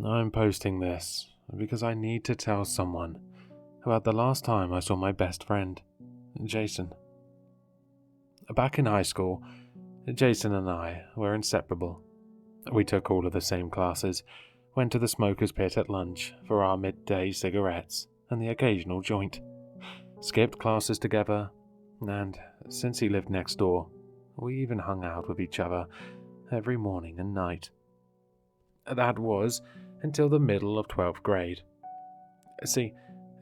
I'm posting this because I need to tell someone about the last time I saw my best friend, Jason. Back in high school, Jason and I were inseparable. We took all of the same classes, went to the smoker's pit at lunch for our midday cigarettes and the occasional joint, skipped classes together, and since he lived next door, we even hung out with each other every morning and night. That was until the middle of 12th grade. See,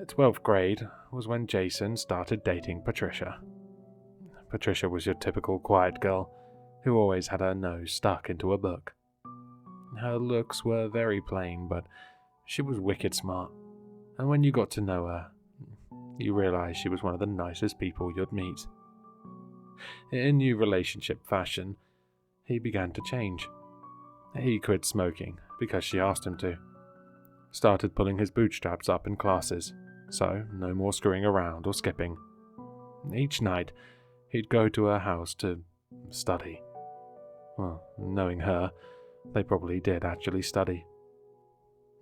12th grade was when Jason started dating Patricia. Patricia was your typical quiet girl who always had her nose stuck into a book. Her looks were very plain, but she was wicked smart, and when you got to know her, you realized she was one of the nicest people you'd meet. In new relationship fashion, he began to change. He quit smoking because she asked him to. Started pulling his bootstraps up in classes, so no more screwing around or skipping. Each night, he'd go to her house to study. Well, knowing her, they probably did actually study.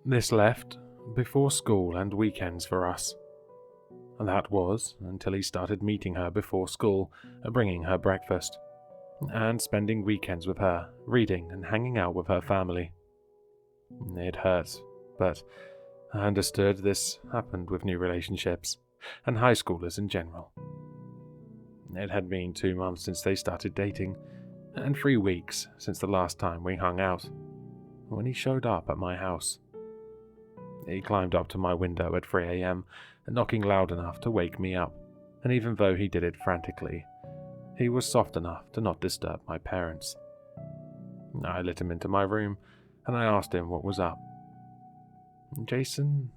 This left before school and weekends for us. And that was until he started meeting her before school, bringing her breakfast, and spending weekends with her, reading and hanging out with her family. It hurt, but I understood this happened with new relationships, and high schoolers in general. It had been 2 months since they started dating, and 3 weeks since the last time we hung out, when he showed up at my house. He climbed up to my window at 3 a.m., knocking loud enough to wake me up, and even though he did it frantically, he was soft enough to not disturb my parents. I let him into my room, and I asked him what was up. Jason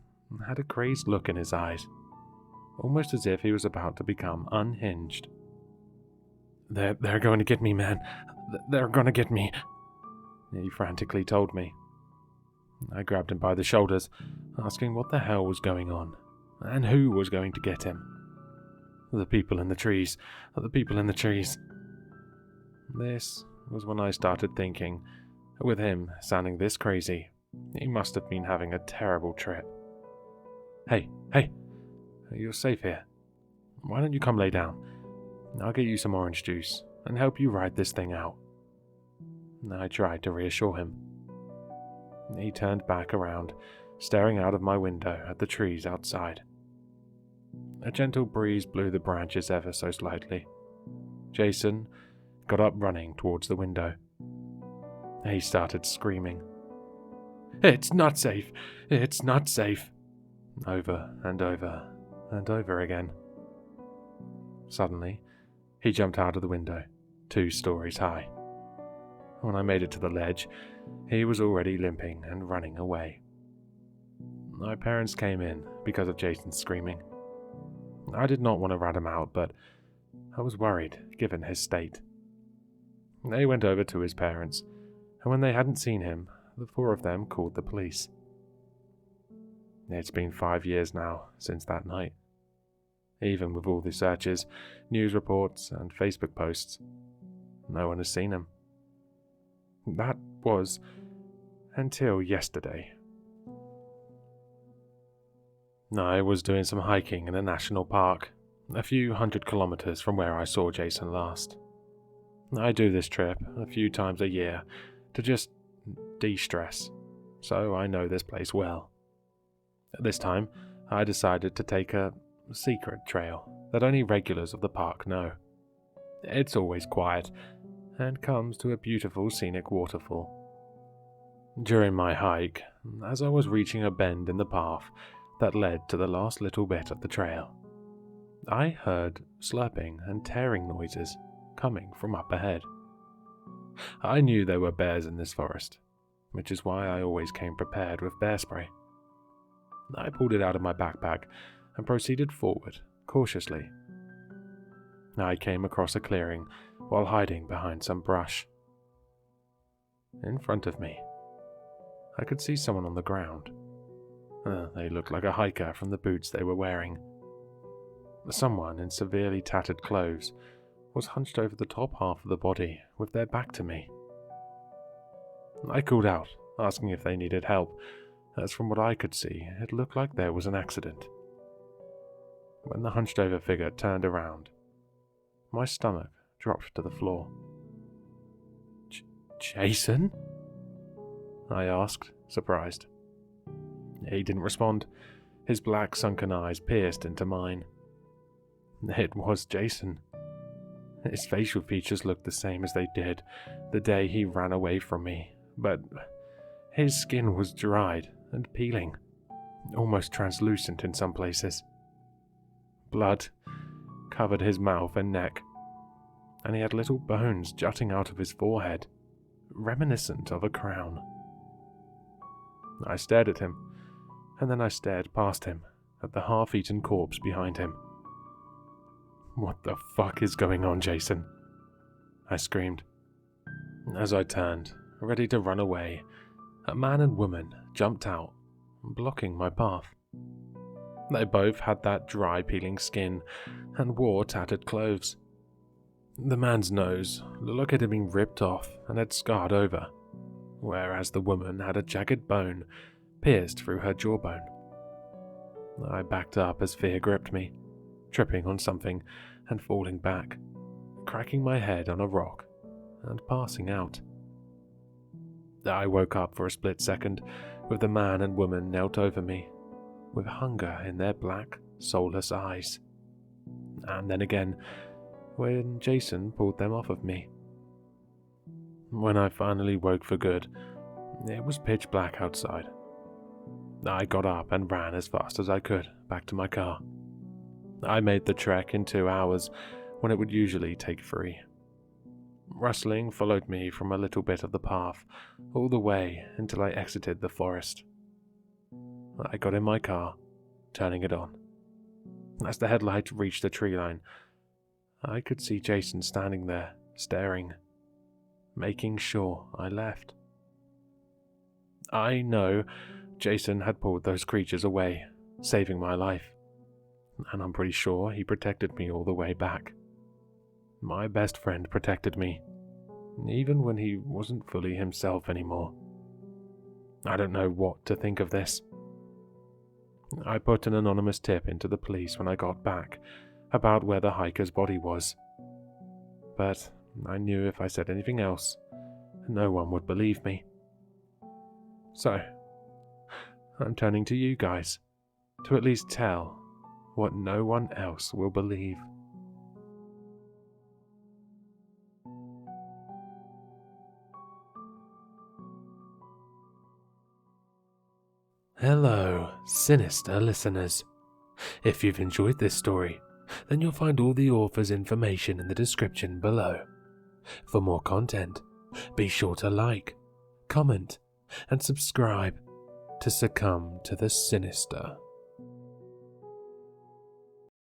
had a crazed look in his eyes, almost as if he was about to become unhinged. They're going to get me, man. They're going to get me, he frantically told me. I grabbed him by the shoulders, asking what the hell was going on, and who was going to get him. The people in the trees. The people in the trees. This was when I started thinking, with him sounding this crazy, he must have been having a terrible trip. Hey, you're safe here. Why don't you come lay down? I'll get you some orange juice and help you ride this thing out. I tried to reassure him. He turned back around, staring out of my window at the trees outside. A gentle breeze blew the branches ever so slightly. Jason got up running towards the window. He started screaming, "It's not safe! It's not safe!" over and over and over again. Suddenly, he jumped out of the window, 2 stories high. When I made it to the ledge, he was already limping and running away. My parents came in because of Jason's screaming. I did not want to rat him out, but I was worried given his state. They went over to his parents, and when they hadn't seen him, the 4 of them called the police. It's been 5 years now since that night. Even with all the searches, news reports, and Facebook posts, no one has seen him. That was until yesterday. I was doing some hiking in a national park, a few 100 kilometers from where I saw Jason last. I do this trip a few times a year to just de-stress, so I know this place well. This time, I decided to take a secret trail that only regulars of the park know. It's always quiet and comes to a beautiful scenic waterfall. During my hike, as I was reaching a bend in the path that led to the last little bit of the trail, I heard slurping and tearing noises coming from up ahead. I knew there were bears in this forest, which is why I always came prepared with bear spray. I pulled it out of my backpack and proceeded forward, cautiously. I came across a clearing while hiding behind some brush. In front of me, I could see someone on the ground. They looked like a hiker from the boots they were wearing. Someone in severely tattered clothes, was hunched over the top half of the body with their back to me. I called out, asking if they needed help, as from what I could see, it looked like there was an accident. When the hunched over figure turned around, my stomach dropped to the floor. Jason? I asked, surprised. He didn't respond. His black sunken eyes pierced into mine. It was Jason. His facial features looked the same as they did the day he ran away from me, but his skin was dried and peeling, almost translucent in some places. Blood covered his mouth and neck, and he had little bones jutting out of his forehead, reminiscent of a crown. I stared at him, and then I stared past him at the half-eaten corpse behind him. What the fuck is going on, Jason? I screamed. As I turned, ready to run away, a man and woman jumped out, blocking my path. They both had that dry peeling skin and wore tattered clothes. The man's nose looked like it had been ripped off and had scarred over, whereas the woman had a jagged bone pierced through her jawbone. I backed up as fear gripped me, tripping on something and falling back, cracking my head on a rock and passing out. I woke up for a split second with the man and woman knelt over me, with hunger in their black, soulless eyes. And then again, when Jason pulled them off of me. When I finally woke for good, it was pitch black outside. I got up and ran as fast as I could back to my car. I made the trek in 2 hours when it would usually take 3. Rustling followed me from a little bit of the path all the way until I exited the forest. I got in my car, turning it on. As the headlight reached the tree line, I could see Jason standing there, staring, making sure I left. I know Jason had pulled those creatures away, saving my life, and I'm pretty sure he protected me all the way back. My best friend protected me, even when he wasn't fully himself anymore. I don't know what to think of this. I put an anonymous tip into the police when I got back about where the hiker's body was, but I knew if I said anything else, no one would believe me. So, I'm turning to you guys to at least tell what no one else will believe. Hello, sinister listeners. If you've enjoyed this story, then you'll find all the author's information in the description below. For more content, be sure to like, comment, and subscribe to succumb to the sinister.